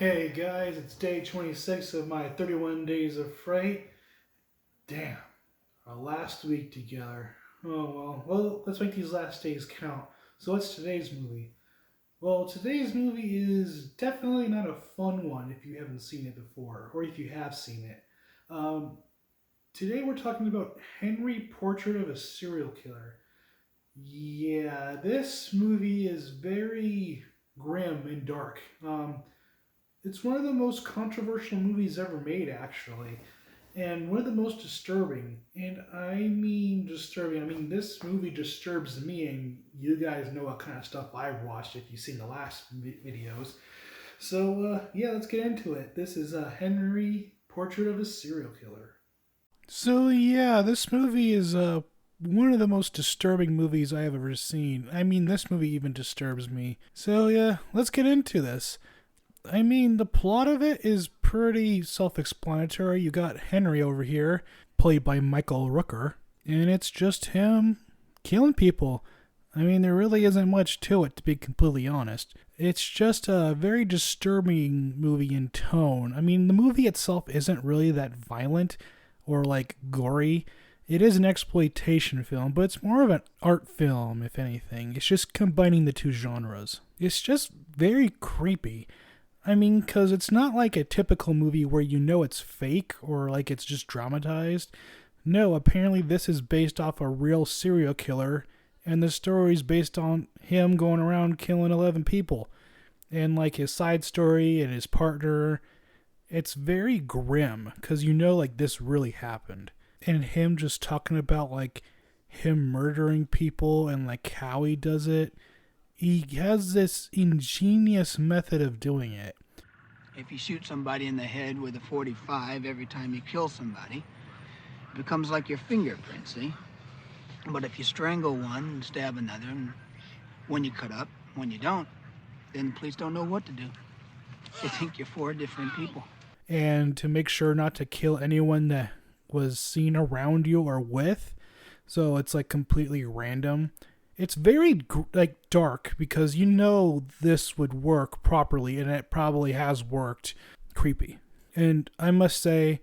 Hey guys, it's day 26 of my 31 days of Fright. Damn, our last week together. Well, let's make these last days count. So what's today's movie? Well, today's movie is definitely not a fun one if you haven't seen it before, or if you have seen it. Um, Today we're talking about Henry Portrait of a Serial Killer. Yeah, this movie is very grim and dark. It's one of the most controversial movies ever made, actually, and one of the most disturbing. And I mean disturbing. I mean, this movie disturbs me, and you guys know what kind of stuff I've watched if you've seen the last videos. So, yeah, let's get into it. This is Henry Portrait of a Serial Killer. So yeah, this movie is one of the most disturbing movies I have ever seen. I mean, this movie even disturbs me. So yeah, let's get into this. I mean, the plot of it is pretty self explanatory. You got Henry over here, played by Michael Rooker, and it's just him killing people. I mean, there really isn't much to it, to be completely honest. It's just a very disturbing movie in tone. I mean, the movie itself isn't really that violent or like gory. It is an exploitation film, but it's more of an art film, if anything. It's just combining the two genres. It's just very creepy. I mean, because it's not like a typical movie where you know it's fake or like it's just dramatized. No, apparently this is based off a real serial killer, and the story's based on him going around killing 11 people. And like his side story and his partner. It's very grim because you know, like, this really happened. And him just talking about like him murdering people and like how he does it, he has this ingenious method of doing it. If you shoot somebody in the head with a 45 every time you kill somebody, it becomes like your fingerprint, see? But if you strangle one and stab another, and when you cut up, when you don't, then the police don't know what to do. They think you're four different people. And to make sure not to kill anyone that was seen around you or with, so it's like completely random. It's very like dark because you know this would work properly, and it probably has worked. Creepy. And I must say,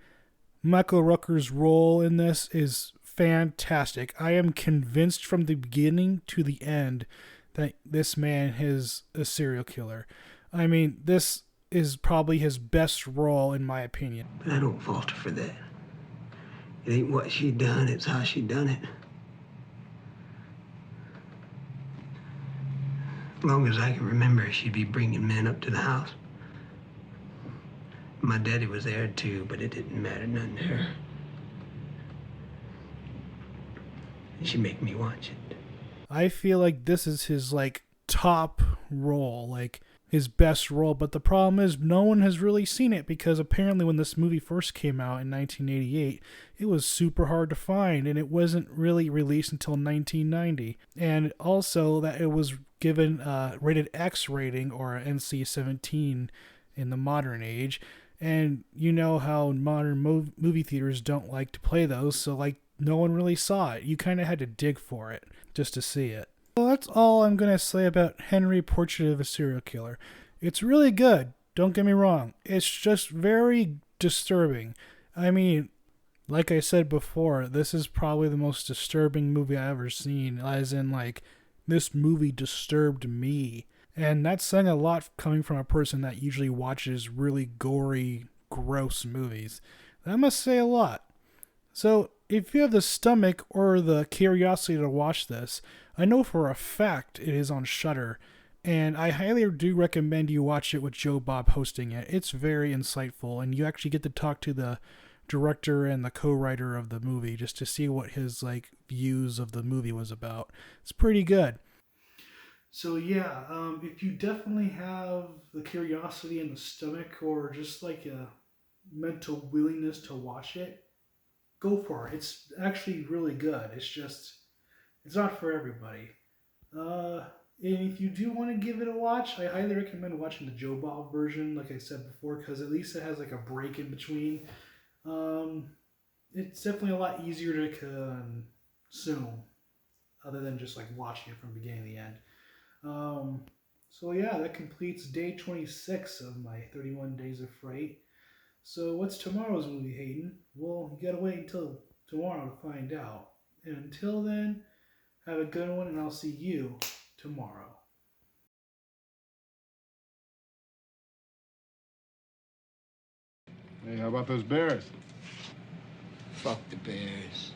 Michael Rooker's role in this is fantastic. I am convinced from the beginning to the end that this man is a serial killer. I mean, this is probably his best role in my opinion. But I don't fault her for that. It ain't what she done, it's how she done it. As long as I can remember, she'd be bringing men up to the house. My daddy was there too, but it didn't matter none to her. She'd make me watch it. I feel like this is his like top role, like his best role, but the problem is no one has really seen it because apparently when this movie first came out in 1988, it was super hard to find and it wasn't really released until 1990. And also that it was given a rated X rating or NC-17 in the modern age. And you know how modern movie theaters don't like to play those, so like no one really saw it. You kind of had to dig for it just to see it. Well, that's all I'm going to say about Henry Portrait of a Serial Killer. It's really good, don't get me wrong. It's just very disturbing. I mean, like I said before, this is probably the most disturbing movie I've ever seen, as in, like, this movie disturbed me. And that's saying a lot coming from a person that usually watches really gory, gross movies. That must say a lot. So, if you have the stomach or the curiosity to watch this, I know for a fact it is on Shudder, and I highly do recommend you watch it with Joe Bob hosting it. It's very insightful, and you actually get to talk to the director and the co-writer of the movie just to see what his like views of the movie was about. It's pretty good. So yeah, if you definitely have the curiosity and the stomach, or just like a mental willingness to watch it, go for it. It's actually really good. It's not for everybody. Uh, and if you do want to give it a watch, I highly recommend watching the Joe Bob version, like I said before, because at least it has like a break in between. Um, it's definitely a lot easier to consume, other than just like watching it from beginning to the end. Um, So yeah, that completes day 26 of my 31 days of fright. So what's tomorrow's movie, Hayden? Well, you gotta wait until tomorrow to find out. And until then, have a good one, and I'll see you tomorrow. Hey, how about those bears? Fuck the Bears.